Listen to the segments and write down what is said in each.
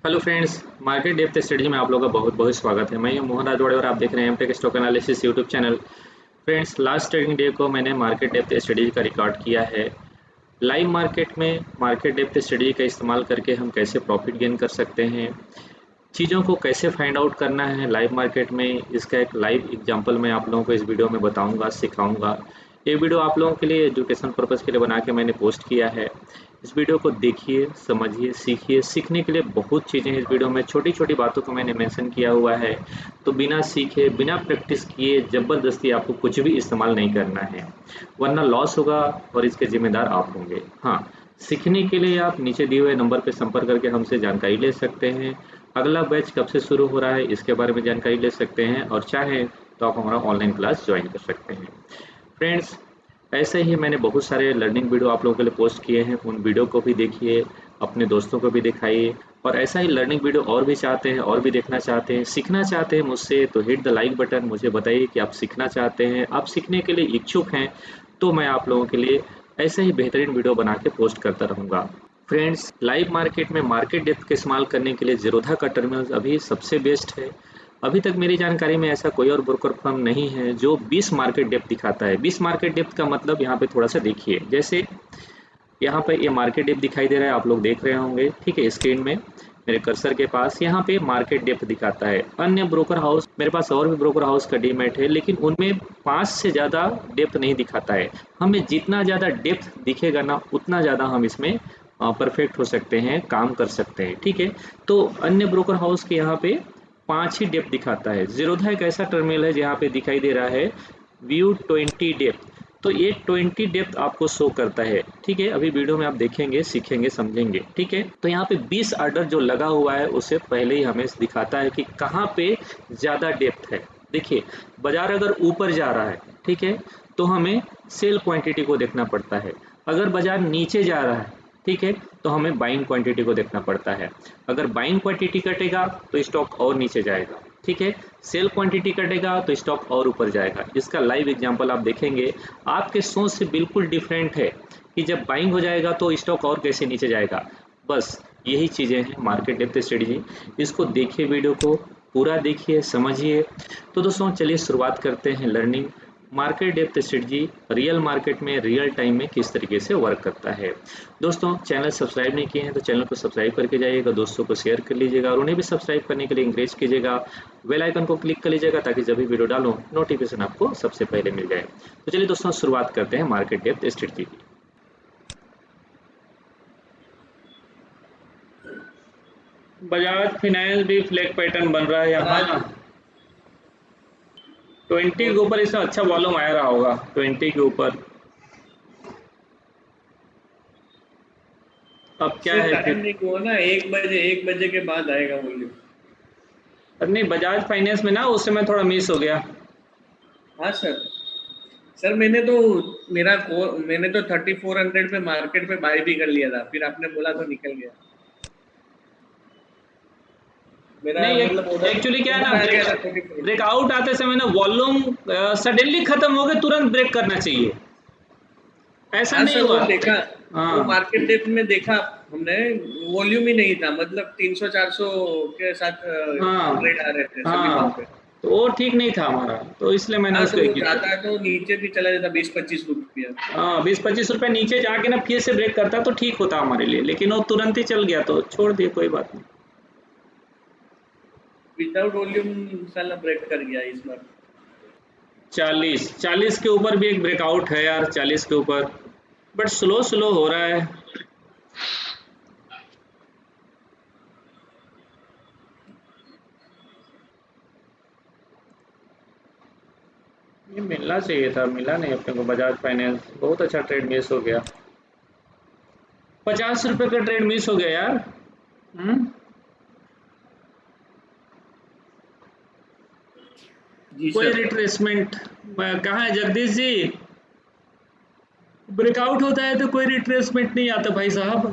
Hello friends, market depth study में आप लोगों का बहुत बहुत स्वागत है। मैं हूं मोहन राजवाड़े और आप देख रहे हैं MTech stock analysis YouTube channel. Friends, last trading day को मैंने मार्केट डेप्थ स्टडी का रिकॉर्ड किया है। लाइव मार्केट में मार्केट डेप्थ स्टडी का इस्तेमाल करके हम कैसे प्रॉफिट गेन कर सकते हैं, चीज़ों को कैसे फाइंड आउट करना है लाइव मार्केट में, इसका एक लाइव एग्जांपल मैं आप लोगों को इस वीडियो में बताऊंगा, सिखाऊंगा। ये वीडियो आप लोगों के लिए एजुकेशन पर्पज़ के लिए बना के मैंने पोस्ट किया है। इस वीडियो को देखिए, समझिए, सीखिए। सीखने के लिए बहुत चीज़ें हैं इस वीडियो में, छोटी छोटी बातों को मैंने मेंशन किया हुआ है। तो बिना सीखे, बिना प्रैक्टिस किए ज़बरदस्ती आपको कुछ भी इस्तेमाल नहीं करना है, वरना लॉस होगा और इसके जिम्मेदार आप होंगे। हाँ, सीखने के लिए आप नीचे दिए हुए नंबर पर संपर्क करके हमसे जानकारी ले सकते हैं। अगला बैच कब से शुरू हो रहा है इसके बारे में जानकारी ले सकते हैं, और चाहें तो आप हमारा ऑनलाइन क्लास ज्वाइन कर सकते हैं। फ्रेंड्स, ऐसे ही मैंने बहुत सारे लर्निंग वीडियो आप लोगों के लिए पोस्ट किए हैं, उन वीडियो को भी देखिए, अपने दोस्तों को भी दिखाइए। और ऐसा ही लर्निंग वीडियो और भी चाहते हैं, और भी देखना चाहते हैं, सीखना चाहते हैं मुझसे, तो हिट द लाइक बटन, मुझे बताइए कि आप सीखना चाहते हैं, आप सीखने के लिए इच्छुक हैं। तो मैं आप लोगों के लिए ऐसे ही बेहतरीन वीडियो बना के पोस्ट करता रहूँगा। फ्रेंड्स, लाइव मार्केट में मार्केट डेप्थ का इस्तेमाल करने के लिए ज़ीरोधा का टर्मिनल अभी सबसे बेस्ट है। अभी तक मेरी जानकारी में ऐसा कोई और ब्रोकर फर्म नहीं है जो 20 मार्केट डेप्थ दिखाता है। 20 मार्केट डेप्थ का मतलब यहाँ पे थोड़ा सा देखिए, जैसे यहाँ पे ये मार्केट डेप्थ दिखाई दे रहा है, आप लोग देख रहे होंगे, ठीक है, स्क्रीन में मेरे कर्सर के पास यहाँ पे मार्केट डेप्थ दिखाता है। अन्य ब्रोकर हाउस, मेरे पास और भी ब्रोकर हाउस का डीमैट है, लेकिन उनमें 5 से ज़्यादा डेप्थ नहीं दिखाता है। हमें जितना ज़्यादा डेप्थ दिखेगा ना, उतना ज़्यादा हम इसमें परफेक्ट हो सकते हैं, काम कर सकते हैं, ठीक है। तो अन्य ब्रोकर हाउस के यहाँ पे 5 ही डेप्थ दिखाता है। ज़ीरोधा एक ऐसा टर्मिनल है जहाँ पे दिखाई दे रहा है व्यू 20 डेप्थ। तो ये 20 डेप्थ आपको शो करता है, ठीक है। अभी वीडियो में आप देखेंगे, सीखेंगे, समझेंगे, ठीक है। तो यहाँ पे 20 ऑर्डर जो लगा हुआ है उससे पहले ही हमें दिखाता है कि कहाँ पे ज़्यादा डेप्थ है। देखिए, बाजार अगर ऊपर जा रहा है, ठीक है, तो हमें सेल क्वांटिटी को देखना पड़ता है। अगर बाजार नीचे जा रहा है, ठीक है, तो हमें बाइंग क्वांटिटी को देखना पड़ता है। अगर बाइंग क्वांटिटी कटेगा तो स्टॉक और नीचे जाएगा, ठीक है। सेल क्वांटिटी कटेगा तो स्टॉक और ऊपर जाएगा। इसका लाइव एग्जांपल आप देखेंगे, आपके सोच से बिल्कुल डिफरेंट है कि जब बाइंग हो जाएगा तो स्टॉक और कैसे नीचे जाएगा। बस यही चीज़ें हैं मार्केट डेप्थ स्ट्रेटजी। इसको देखिए, वीडियो को पूरा देखिए, समझिए। तो दोस्तों, चलिए शुरुआत करते हैं learning. Market depth strategy real market में रियल टाइम में किस तरीके से वर्क करता है। दोस्तों, चैनल सब्सक्राइब नहीं किए हैं तो चैनल को सब्सक्राइब करके जाइएगा, दोस्तों को शेयर कर लीजिएगा और उन्हें भी सब्सक्राइब करने के लिए इंकरेज कीजिएगा। बेल आइकन को क्लिक कर लीजिएगा ताकि जब भी वीडियो डालूं नोटिफिकेशन आपको सबसे पहले मिल जाए। तो चलिए दोस्तों, शुरुआत करते हैं मार्केट डेप्थ स्ट्रेटजी की। बजाज फाइनेंस भी फ्लैग पैटर्न बन रहा है यहाँ। 20 के ऊपर इसका अच्छा वॉल्यूम आ रहा होगा, 20 के ऊपर। अब क्या सर है टाइम फिर? नहीं हुआ ना, 1 बजे के बाद आएगा वॉल्यूम। नहीं, बजाज फाइनेंस में ना उस समय थोड़ा मिस हो गया। हाँ सर। सर मैंने तो 3400 पे मार्केट पे बाय भी कर लिया था, फिर आपने बोला तो निकल गया मेरा, नहीं, मतलब एक्चुअली क्या है ना, ऑर्डर आ गया था 3400। ब्रेकआउट आते समय ना वॉल्यूम सडनली खत्म हो गया, तुरंत ब्रेक करना चाहिए। ऐसा हाँ नहीं सर, वो हुआ। देखा, वो हाँ, मार्केट डेप्थ में देखा हमने, वॉल्यूम ही नहीं था, मतलब 300-400 के साथ हाँ, ट्रेड आ रहे थे सभी भाव पे। हाँ, तो वो ठीक नहीं था हमारा, तो इसलिए मैंने हाँ, तो उसको वो एग्जिट कर जाता दिया। तो नीचे भी चला जाता 20-25 रुपया। हाँ, 20-25 रुपये नीचे जाके ना फिर से ब्रेक करता तो ठीक होता हमारे लिए, लेकिन वो तुरंत ही चल गया तो छोड़ दिए, कोई बात नहीं। विदाउट वॉल्यूम साला ब्रेक कर गया इस बार। 40 के ऊपर भी एक ब्रेकआउट है यार, 40 के ऊपर, बट स्लो स्लो हो रहा है। ये मिलना चाहिए था, मिला नहीं अपने को। बजाज फाइनेंस बहुत अच्छा ट्रेड मिस हो गया। 50 रुपए का ट्रेड मिस हो गया यार। हम्म। जी कोई सर। रिट्रेसमेंट कहाँ है जगदीश जी? ब्रेकआउट होता है तो कोई रिट्रेसमेंट नहीं आता भाई साहब।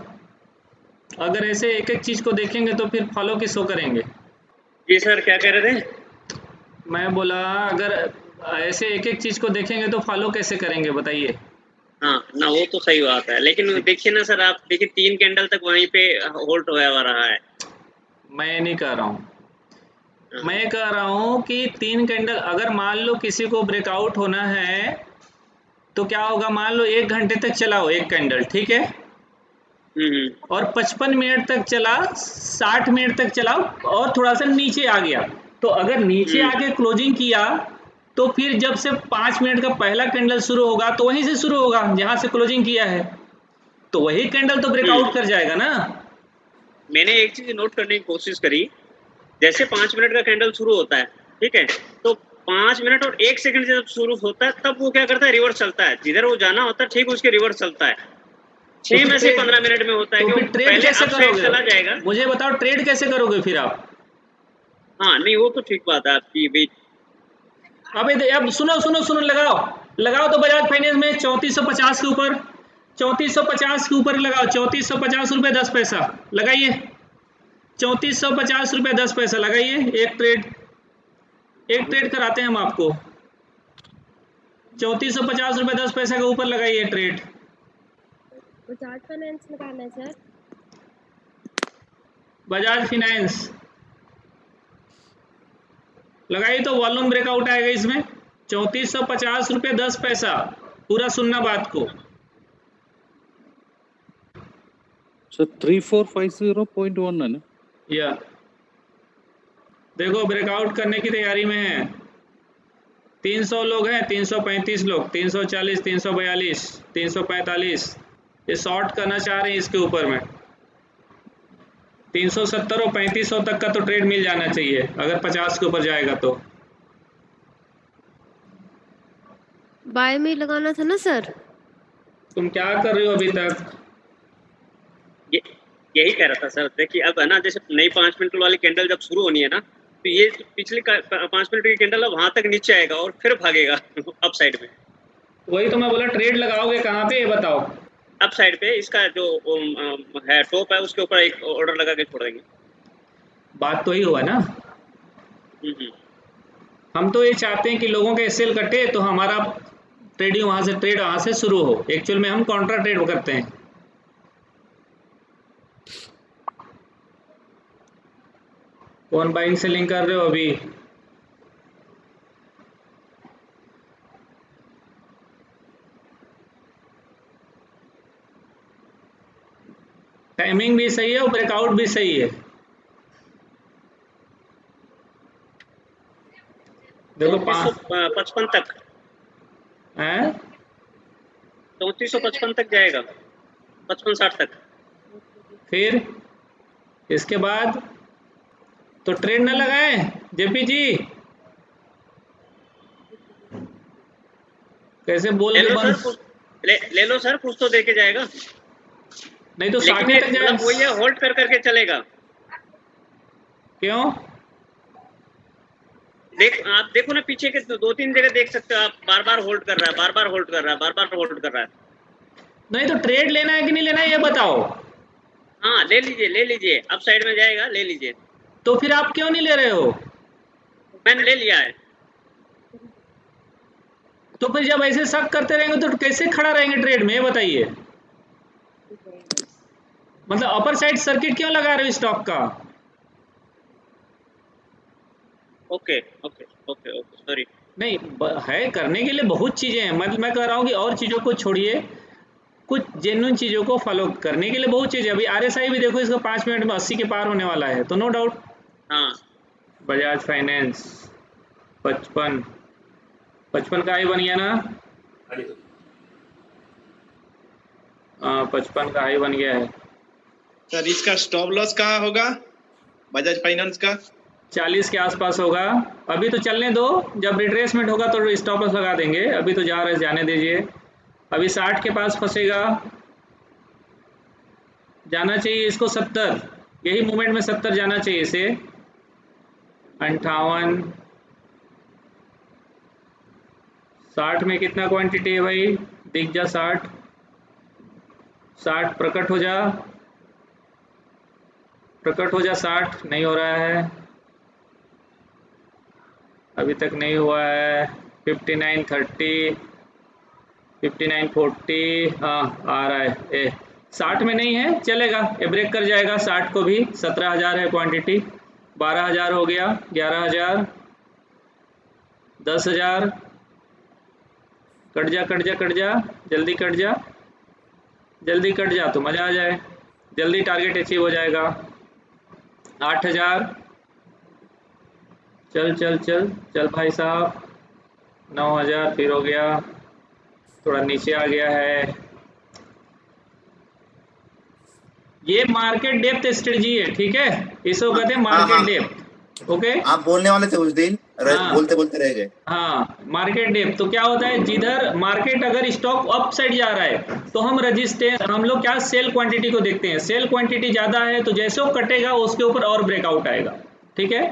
अगर ऐसे एक एक चीज को देखेंगे तो फिर फॉलो किसको करेंगे? जी सर, क्या कह रहे थे? मैं बोला, अगर ऐसे एक एक चीज को देखेंगे तो फॉलो कैसे करेंगे, बताइए। हाँ ना, वो तो सही बात है, लेकिन देखिए ना सर, आप देखिए 3 कैंडल तक वहीं पे होल्ड होया हुआ रहा है। मैं नहीं कह रहा हूँ, हाँ, मैं कह रहा हूँ कि 3 कैंडल अगर मान लो किसी को ब्रेकआउट होना है तो क्या होगा, मान लो 1 घंटे तक चलाओ एक कैंडल, ठीक है, और 55 मिनट तक चला, 60 मिनट तक चलाओ और थोड़ा सा नीचे आ गया, तो अगर नीचे आके क्लोजिंग किया तो फिर जब से 5 मिनट का पहला कैंडल शुरू होगा तो वहीं से शुरू होगा जहां से क्लोजिंग किया है, तो वही कैंडल तो ब्रेकआउट कर जाएगा ना। मैंने एक चीज नोट करने की कोशिश करी, जैसे 5 मिनट का कैंडल शुरू होता है, ठीक है, तो 5 मिनट और 1 सेकंड जब शुरू होता है तब वो क्या करता है, रिवर्स चलता है, जिधर वो जाना होता है ठीक उसके रिवर्स चलता है। तो सेम फिर ऐसे ट्रेड 15 मिनट में होता है तो कि वो फिर ट्रेड पहले कैसे अप साइड करोगे, चला जाएगा। मुझे बताओ ट्रेड कैसे करोगे फिर आप। हाँ नहीं, वो तो ठीक बात है आपकी भाई। अब सुनो सुनो सुनो, लगाओ लगाओ तो बजाज फाइनेंस में 3450 के ऊपर, 3450 के ऊपर लगाओ, 3450 रुपये 10 पैसा लगाइए, 3450 रुपये 10 पैसा लगाइए, एक ट्रेड कराते हैं हम आपको, 3450 रुपये 10 पैसा के ऊपर लगाइए ट्रेड। बजाज फाइनेंस लगाना है सर। बजाज फाइनेंस लगाइए तो वॉल्यूम ब्रेकआउट आएगा इसमें, 3450 रुपये 10 पैसा, पूरा सुनना बात को। सर 3450.1 है ना। या देखो ब्रेकआउट करने की तैयारी में है, 300 लोग हैं, 335 लोग, 340, 342, 345, ये शॉर्ट करना चाह रहे हैं इसके ऊपर में, 370 और 3500 तक का तो ट्रेड मिल जाना चाहिए अगर 50 के ऊपर जाएगा तो। बाय में लगाना था ना सर। तुम क्या कर रहे हो अभी तक। ये यही कह रहा था सर, देखिए अब है ना, जैसे नई 5 मिनट वाली कैंडल जब शुरू होनी है ना, तो ये पिछली 5 मिनट की कैंडल वहां तक नीचे आएगा और फिर भागेगा अप साइड में। वही तो मैं बोला, ट्रेड लगाओगे कहाँ पे ये बताओ। अप साइड पे इसका जो है टॉप है उसके ऊपर एक ऑर्डर लगा के छोड़ देंगे। बात तो ही हुआ ना, हम्म। हम तो ये चाहते हैं कि लोगों के सेल कटे तो हमारा ट्रेड वहां से शुरू हो, एक्चुअल में हम काउंटर ट्रेड करते हैं। कौन बाइंग सेलिंग कर रहे हो अभी। टाइमिंग भी सही है और ब्रेकआउट भी सही है। देखो 3455 तक, है 3455 तक जाएगा, 5560 तक। फिर इसके बाद तो ट्रेड न लगाए जेपी जी, कैसे बोल ले के लो बंद। सर ले लो सर, कुछ तो देके जाएगा। नहीं तो लेकिन 60 ये तक जाए। मतलब वही है, होल्ड कर करके चलेगा। क्यों। आप देखो ना पीछे के 2-3 जगह देख सकते हो आप, बार बार होल्ड कर रहा है, बार बार होल्ड कर रहा है, बार बार होल्ड कर रहा है। नहीं तो ट्रेड लेना है कि नहीं लेना है ये बताओ। हाँ ले लीजिए, अप साइड में जाएगा, ले लीजिए। तो फिर आप क्यों नहीं ले रहे हो। मैंने ले लिया है। तो फिर जब ऐसे शक करते रहेंगे तो कैसे खड़ा रहेंगे ट्रेड में ये बताइए। मतलब अपर साइड सर्किट क्यों लगा रहे हो स्टॉक का। Okay okay okay okay, sorry. नहीं है करने के लिए बहुत चीजें हैं, मतलब मैं कह रहा हूँ कि और चीजों को छोड़िए, कुछ जेन्युइन चीजों को फॉलो करने के लिए बहुत चीजें। अभी आरएसआई भी देखो, इसका 5 मिनट में 80 के पार होने वाला है, तो नो डाउट। हाँ बजाज फाइनेंस 55 का हाई बन गया ना। 55 का हाई बन गया है। सर इसका स्टॉप लॉस कहाँ होगा बजाज फाइनेंस का। 40 के आसपास होगा। अभी तो चलने दो, जब रिट्रेसमेंट होगा तो स्टॉप लॉस लगा देंगे, अभी तो जा रहे जाने दीजिए। अभी 60 के पास फंसेगा, जाना चाहिए इसको 70, यही मूवमेंट में 70 जाना चाहिए इसे। 58, 60 में कितना क्वांटिटी है भाई, दिख जा 60, 60 प्रकट हो जा, प्रकट हो जा। 60 नहीं हो रहा है, अभी तक नहीं हुआ है। 59, 30, 59, 40, हाँ आ रहा है। 60 में नहीं है, चलेगा, ये ब्रेक कर जाएगा 60 को भी। 17,000 है क्वांटिटी, 12,000 हो गया, 11,000, 10,000, कट जा कट जा कट जा, जल्दी कट जा, जल्दी कट जा तो मज़ा आ जाए, जल्दी टारगेट अचीव हो जाएगा। 8,000, चल चल चल चल भाई साहब। 9,000 फिर हो गया, थोड़ा नीचे आ गया है। ये मार्केट डेप्थ स्ट्रेटजी है, ठीक है, इसको कहते हैं हाँ, मार्केट हाँ। डेप्थ। ओके, आप बोलने वाले थे उस दिन, हाँ बोलते बोलते रह गए। हाँ, मार्केट डेप्थ तो क्या होता है, जिधर मार्केट अगर स्टॉक अप साइड जा रहा है तो हम रजिस्टेंस, हम लोग क्या सेल क्वांटिटी को देखते हैं, सेल क्वांटिटी ज़्यादा है तो जैसे वो कटेगा उसके ऊपर और ब्रेकआउट आएगा, ठीक है।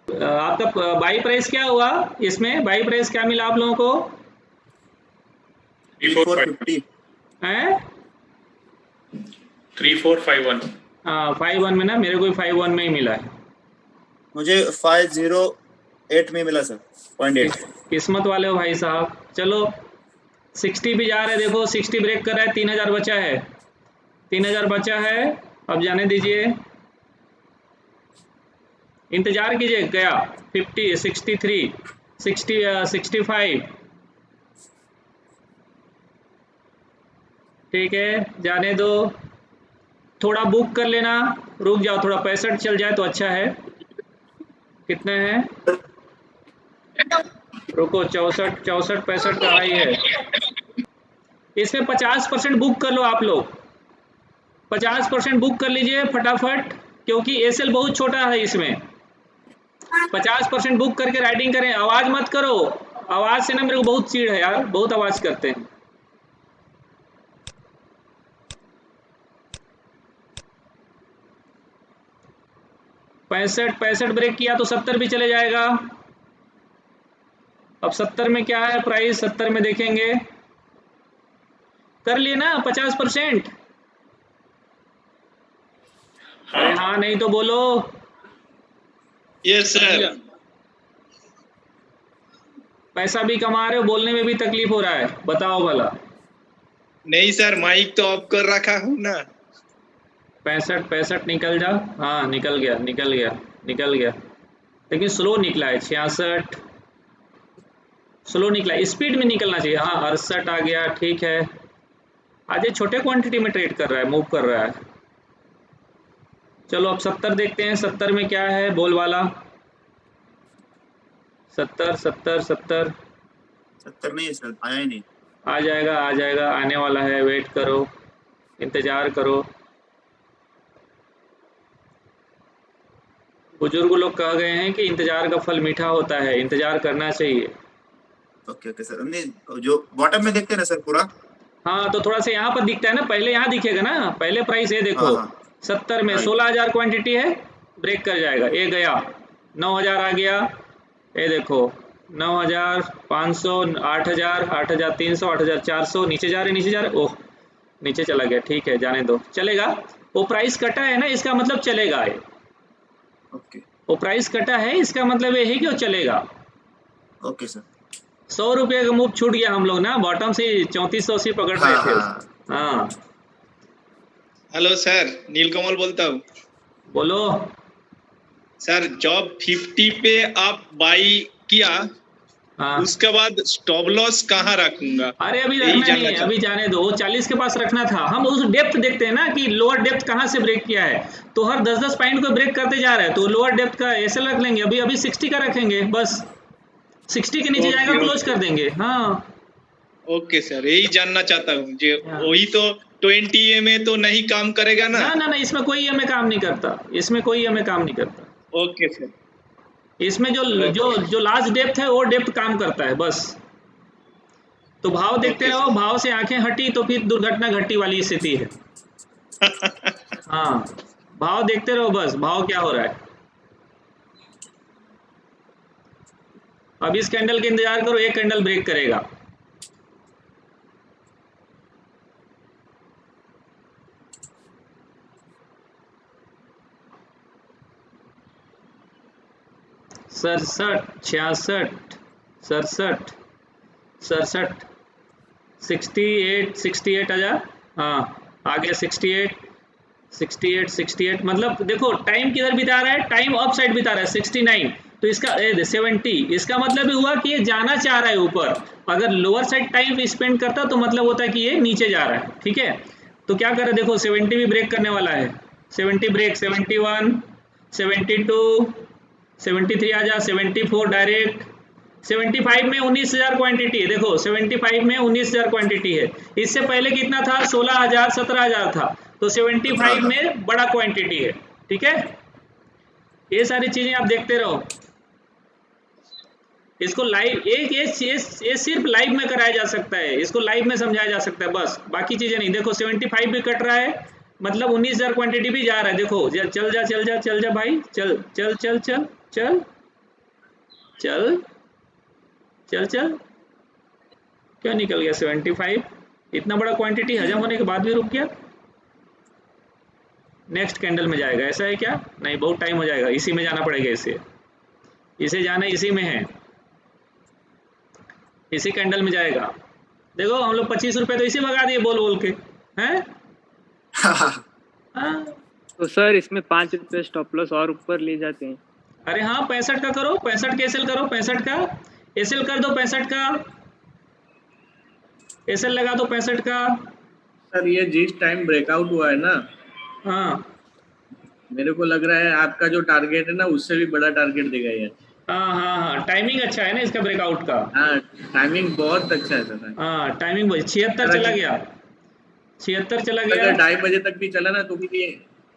आपका बाई प्राइस क्या हुआ, इसमें बाई प्राइस क्या मिला आप लोगों को 3450। हैं? 3451। हाँ 5-1 में ना, मेरे को 5-1 में ही मिला है। मुझे 508 में मिला सर, 0.8। किस्मत वाले हो भाई साहब। चलो 60 भी जा रहे हैं, देखो 60 ब्रेक कर रहा है, 3,000 बचा है, 3,000 बचा है, अब जाने दीजिए, इंतजार कीजिए, गया 50, 63, 60, 65, ठीक है, जाने दो, थोड़ा बुक कर लेना, रुक जाओ थोड़ा, 65 चल जाए तो अच्छा है। कितने हैं, रुको, 64, 65 का हाई है, इसमें 50% बुक कर लो आप लोग, 50% बुक कर लीजिए फटाफट, क्योंकि एसएल बहुत छोटा है इसमें। 50% बुक करके राइटिंग करें, आवाज मत करो, आवाज से ना मेरे को बहुत चीड़ है यार, बहुत आवाज करते हैं। पैंसठ ब्रेक किया तो 70 भी चले जाएगा। अब 70 में क्या है प्राइस, 70 में देखेंगे, कर लिए ना 50%। अरे हाँ नहीं तो बोलो। Yes sir. पैसा भी कमा रहे हो, बोलने में भी तकलीफ हो रहा है, बताओ भला। नहीं सर, माइक तो ऑफ कर रखा हूँ ना। 65 निकल जा, हाँ निकल गया निकल गया निकल गया, लेकिन स्लो निकला है। 66 स्लो निकला, स्पीड में निकलना चाहिए। हाँ 68 आ गया, ठीक है, आज ये छोटे क्वांटिटी में ट्रेड कर रहा है, मूव कर रहा है। चलो अब 70 देखते हैं, 70 में क्या है बोल वाला, 70 70 70 70 नहीं है सर, आया ही नहीं। आ जाएगा आ जाएगा, आने वाला है, वेट करो, इंतजार करो। बुजुर्ग लोग कह गए हैं कि इंतजार का फल मीठा होता है, इंतजार करना चाहिए। ओके ओके सर, नहीं जो बॉटम में देखते हैं ना सर पूरा। हाँ तो थोड़ा सा यहाँ पर दिखता है ना, पहले यहाँ दिखेगा ना, पहले प्राइस ये देखो, हाँ हाँ 70 में राइट। 16,000 क्वांटिटी है, ब्रेक कर जाएगा, ये गया, 9,000 आ गया, ये देखो 9,500, 8,000, 8,300, 8,400, नीचे जा रहे नीचे जा रहे, ओह नीचे चला गया, ठीक है जाने दो, चलेगा। वो प्राइस कटा है ना, इसका मतलब चलेगा ये, ओके वो प्राइस कटा है इसका मतलब ये है कि वो चलेगा। Okay sir. 100 रुपये का मूव छूट गया हम लोग ना, बॉटम से 3480 पकड़ रहे हाँ थे। हाँ हाँ हेलो सर, नीलकमल बोलता हूँ। बोलो। सर जॉब 50 पे आप बाई किया, हाँ उसके बाद स्टॉप लॉस कहाँ रखूंगा? अरे अभी यही रखना जानना नहीं है, अभी चाहता जाने दो, वो 40 के पास रखना था। हम उस डेप्थ देखते हैं ना कि लोअर डेप्थ कहाँ से ब्रेक किया है, तो हर 10-10 पॉइंट को ब्रेक करते जा रहा है, तो लोअर डेप्थ का ऐसे रख लेंगे, अभी अभी 60 का रखेंगे बस, 60 के नीचे ओके, जाएगा क्लोज ओके। कर देंगे। हाँ ओके सर, यही जानना चाहता हूँ जी। हाँ। वही तो 20 में तो नहीं काम करेगा ना? ना ना ना, इसमें कोई हमें काम नहीं करता, इसमें कोई हमें काम नहीं करता, ओके सर। इसमें जो जो जो लास्ट डेप्थ है वो डेप्थ काम करता है बस। तो भाव देखते ओके रहो, सर। भाव से आंखें हटी तो फिर दुर्घटना घटी वाली स्थिति है। हाँ भाव देखते रहो बस, भाव क्या हो रहा है। अब इस कैंडल के इंतजार करो, एक कैंडल ब्रेक करेगा। सड़सठ, 66, 67, 67, 68 68,000, हाँ आ गया 68, 68, 68, मतलब देखो टाइम किधर बिता रहा है, टाइम अप साइड बिता रहा है 69, तो इसका 70, इसका मतलब ये हुआ कि ये जाना चाह रहा है ऊपर। अगर लोअर साइड टाइम स्पेंड करता तो मतलब होता है कि ये नीचे जा रहा है, ठीक है। तो क्या करे, देखो 70 भी ब्रेक करने वाला है, 70 ब्रेक, 71, 72, 73 आ जा, 74 डायरेक्ट, 75 में 19,000 क्वांटिटी है, देखो 75 में 19,000 क्वांटिटी है। इससे पहले कितना था, 16,000, 17,000 था, तो 75 17,000। में बड़ा क्वांटिटी है, ठीक है। ये सारी चीजें आप देखते रहो, इसको लाइव, एक ये सिर्फ लाइव में कराया जा सकता है, इसको लाइव में समझाया जा सकता है बस, बाकी चीजें नहीं। देखो 75 भी कट रहा है, मतलब 19,000 क्वांटिटी भी जा रहा है, देखो चल जा चल जा चल जा भाई, चल चल चल चल चल चल चल चल, क्यों निकल गया 75, इतना बड़ा क्वांटिटी हजम होने के बाद भी रुक गया। नेक्स्ट कैंडल में जाएगा, ऐसा है क्या? नहीं, बहुत टाइम हो जाएगा, इसी में जाना पड़ेगा, इसे जाना इसी में है, इसी कैंडल में जाएगा। देखो हम लोग 25 रुपए तो इसी भगा दिए बोल बोल के, हैं? हाँ। तो सर इसमें 5 रुपए स्टॉप लॉस और ऊपर ले जाते हैं। अरे हाँ 65 का करो, 65 का एसएल करो, 65 का एसएल कर दो, 65 का एसएल लगा दो, 65 का। सर ये जिस टाइम ब्रेकआउट हुआ है ना, हाँ मेरे को लग रहा है आपका जो टारगेट है ना उससे भी बड़ा टारगेट देगा ये। हाँ हाँ हाँ, टाइमिंग अच्छा है ना इसका ब्रेकआउट का। हाँ टाइमिंग बहुत अच्छा है सर। हाँ टाइमिंग 76 चला गया, 76 चला गया। अगर 2:30 बजे तक भी चला ना तो भी ये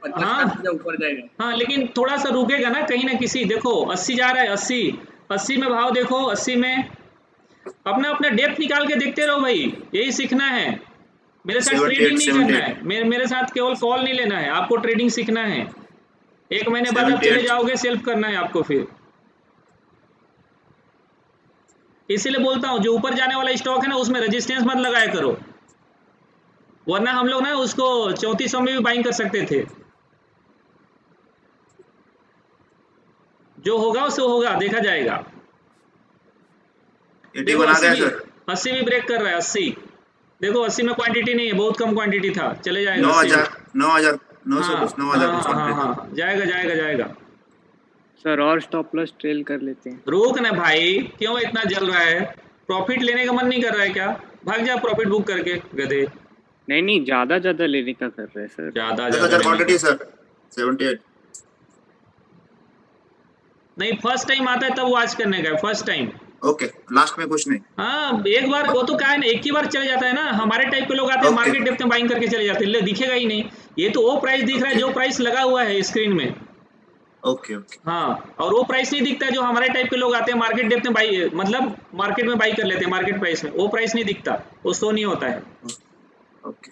50 हाँ का ऊपर जाएगा। हाँ, लेकिन थोड़ा सा रुकेगा ना कहीं ना किसी, देखो 80 जा रहा है, 80, 80 में भाव देखो, 80 में अपना अपना डेप्थ निकाल के देखते रहो भाई, यही सीखना है। मेरे साथ 78, ट्रेडिंग नहीं करना 78, है, मेरे साथ केवल कॉल नहीं लेना है, आपको ट्रेडिंग सीखना है। 1 महीने बाद आप चले 78। जाओगे, सेल्फ करना है आपको फिर। इसीलिए बोलता हूँ जो ऊपर जाने वाला स्टॉक है ना उसमें रेजिस्टेंस मत लगाया करो, वरना हम लोग ना उसको 3400 में भी बाइंग कर सकते थे। जो होगा उससे होगा, देखा जाएगा। 81 देखो आ 80 गया भी, सर। 80 भी ब्रेक कर रहा है, 80 देखो, 80 में क्वांटिटी नहीं है, बहुत कम क्वांटिटी था, चले जाएगा 80 में। 9,000 900 हाँ कुछ, 9,000 हाँ कुछ हाँ हाँ क्वांटिटी। हाँ, जाएगा जाएगा जाएगा। सर और स्टॉप लॉस ट्रेल कर लेते हैं। रोक ना भाई, क्यों इतना जल रहा है? प्रॉफिट लेने का मन नहीं कर रहा है क्या? भाग जा प्रॉफिट बुक करके, गधे। नहीं ज्यादा लेने का कर रहे हैं सर। ज्यादा 10,000 लेने क्वांटिटी का सर। 78। नहीं, फर्स्ट टाइम आता है तब वॉच करने का, फर्स्ट टाइम। ओके, लास्ट में कुछ नहीं। हाँ एक बार वो तो क्या है ना, एक ही बार चले जाता है ना, हमारे टाइप के लोग आते हैं ओके मार्केट डेप्थ में बाइंग करके चले जाते हैं, दिखेगा ही नहीं। ये तो वो प्राइस दिख रहा है ओके जो प्राइस लगा हुआ है स्क्रीन में। ओके ओके हाँ, और वो प्राइस नहीं दिखता जो हमारे टाइप के लोग आते हैं मार्केट डेप्थ में बाई, मतलब मार्केट में बाई कर लेते हैं, मार्केट प्राइस में वो प्राइस नहीं दिखता, वो शो नहीं होता है। ओके।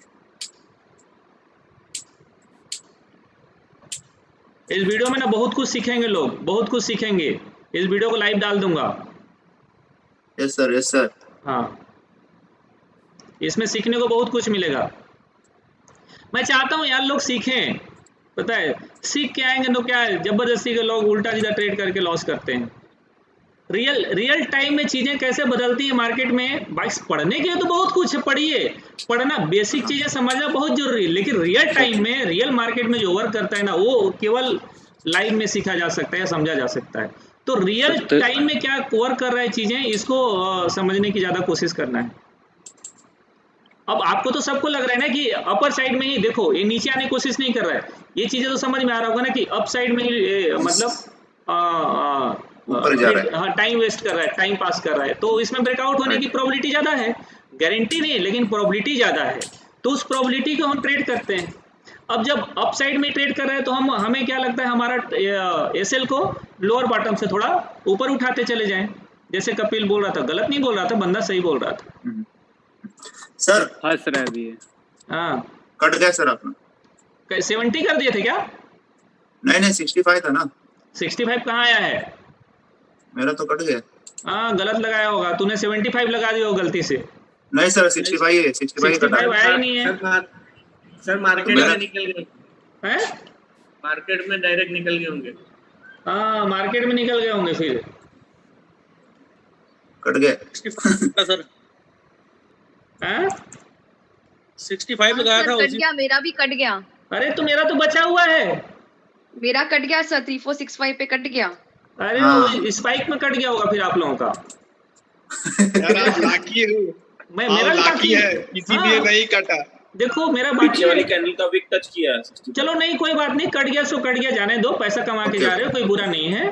इस वीडियो में ना बहुत कुछ सीखेंगे लोग, बहुत कुछ सीखेंगे, इस वीडियो को लाइव डाल दूंगा। Yes sir, yes sir. हाँ, इसमें सीखने को बहुत कुछ मिलेगा। मैं चाहता हूँ यार लोग सीखें, पता है सीख के आएंगे तो क्या है, जबरदस्ती के लोग उल्टा सीधा ट्रेड करके लॉस करते हैं। रियल टाइम में चीजें कैसे बदलती है मार्केट में, बस पढ़ने के लिए तो बहुत कुछ है, पढ़िए, पढ़ना, बेसिक चीजें समझना बहुत जरूरी है, लेकिन रियल टाइम में, रियल मार्केट में जो वर्क करता है ना वो केवल लाइव में सीखा जा सकता है, समझा जा सकता है। तो रियल सर, टाइम में क्या वर्क कर रहा है चीजें, इसको समझने की ज्यादा कोशिश करना है। अब आपको तो सबको लग रहा है ना कि अपर साइड में ही देखो, ये नीचे आने की कोशिश नहीं कर रहा है, ये चीजें तो समझ में आ रहा होगा ना कि अप साइड में ही मतलब ऊपर जा रहा है। हाँ टाइम वेस्ट कर रहा है, टाइम पास कर रहा है, तो इसमें ब्रेकआउट होने की राइट। प्रोबेबिलिटी ज्यादा है, गारंटी नहीं लेकिन प्रोबेबिलिटी ज्यादा है, तो उस प्रोबेबिलिटी को हम ट्रेड करते हैं। अब जब अप साइड में ट्रेड कर रहे हैं तो हमें क्या लगता है, हमारा एसएल को लोअर बॉटम से थोड़ा ऊपर उठाते चले जाएं, जैसे कपिल बोल रहा था, गलत नहीं बोल रहा था, बंदा सही बोल रहा था। सर फंस रहा है अभी ये। हाँ, कट गया सर अपना। 70 कर दिए थे क्या? नहीं 65 था ना। 65 कहाँ आया है? मेरा तो कट गया। हाँ गलत लगाया होगा तूने, 75 लगा दिया हो गलती से। नहीं सर, 65 है, 65 कटा 65 है। आया ही नहीं है। सर मार्केट मेरा- में निकल गए, हैं? मार्केट में डायरेक्ट निकल गए होंगे। हाँ मार्केट में निकल गए होंगे फिर। कट गया। सर हैं? 65 लगाया सर था कट उसी गया, मेरा भी कट गया, अरे तो मेरा तो बचा हुआ है। मेरा कट गया सर, 3465 पे कट गया। अरे हाँ। वो स्पाइक में कट गया होगा फिर आप लोगों का। यार आप लाकी हो, मेरा आप भी लाकी काफी है, इसीलिए हाँ, नहीं कटा। देखो मेरा बाकी पीछे वाली है। कैंडल का विक टच किया है 65। चलो नहीं कोई बात नहीं, कट गया सो कट गया, जाने दो, पैसा कमा के ओके, जा रहे हो, कोई बुरा नहीं है।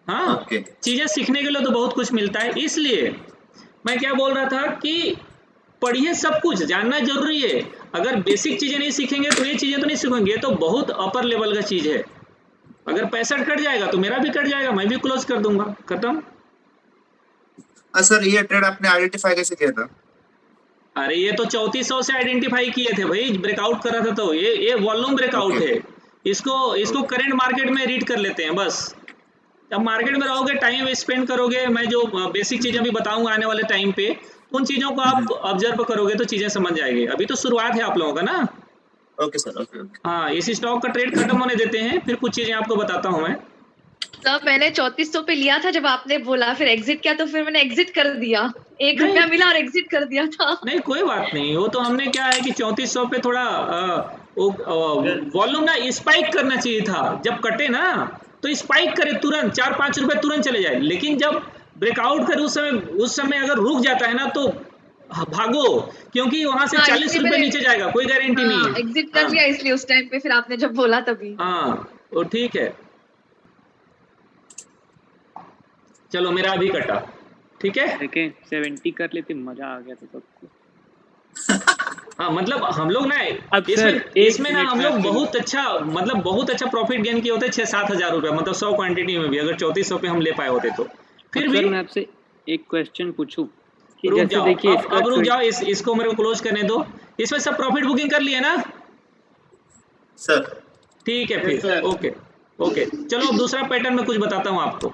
हाँ, ओके। चीजें सीखने के लिए तो बहुत कुछ मिलता है। इसलिए मैं क्या बोल रहा था कि पढ़िए, सब कुछ जानना जरूरी है। अगर बेसिक चीजें नहीं सीखेंगे तो ये चीजें तो नहीं सीखेंगे, ये तो बहुत अपर लेवल का चीज है। अगर पैसा कट जाएगा तो मेरा भी कट जाएगा, मैं भी क्लोज कर दूंगा, खत्म। सर ये ट्रेड आपने आइडेंटिफाई कैसे किया था? अरे ये तो 3400 से आइडेंटिफाई किए थे भाई, ब्रेकआउट कर रहा था तो ये वॉल्यूम ब्रेकआउट ओके। है। इसको करंट मार्केट में रीड कर लेते हैं बस। जब मार्केट में रहोगे, टाइम स्पेंड करोगे, मैं जो बेसिक चीजें भी बताऊंगा आने वाले टाइम पे, उन चीजों को आप ऑब्जर्व करोगे तो चीजें समझ जाएंगे। अभी तो शुरुआत है आप लोगों का ना। Okay sir, okay okay. हाँ, इस स्टॉक का ट्रेड खत्म होने देते हैं, फिर कुछ चीजें आपको बताता हूँ मैं। सर मैंने 3400 पे लिया था, जब आपने बोला फिर एग्जिट किया तो फिर मैंने एग्जिट कर दिया, 1 नहीं। रुपया मिला और एग्जिट कर दिया था। नहीं कोई बात नहीं, वो तो हमने क्या है कि 3400 पे थोड़ा वॉल्यूम ना स्पाइक करना चाहिए था। जब कटे ना तो स्पाइक करे तुरंत, 4-5 रुपए तुरंत चले जाए। लेकिन जब ब्रेकआउट करे उस समय अगर रुक जाता है ना तो भागो, क्योंकि वहां से हाँ 40 इसलिए रुपए मैंने नीचे जाएगा, कोई गारंटी नहीं है। एग्जिट कर हाँ, लिया इसलिए उस टाइम पे, फिर आपने जब बोला तभी। हाँ वो ठीक है। चलो मेरा अभी कटा, ठीक है। देखें 70 कर लेते, मजा आ गया था सबको। हाँ मतलब हम लोग ना अब इसमें सर, एक इसमें ना मिनट हम में लोग आपसे- बहुत अच्छा, मतलब बहुत अच्छा प्रॉफिट गेन किए होते, 6-7 हजार रुपया, मतलब 100 क्वांटिटी में भी अगर 3400 पे हम ले पाए होते तो। फिर अब भी सर मैं आपसे एक क्वेश्चन पूछूं कि रुक जैसे जाओ, देखिए अब रुक जाओ, इसको मेरे को क्लोज करने दो। इसमें सब प्रॉफिट बुकिंग कर लिए ना? सर ठीक है Yes, फिर, sir. Okay okay. चलो अब दूसरा पैटर्न में कुछ बताता हूँ आपको।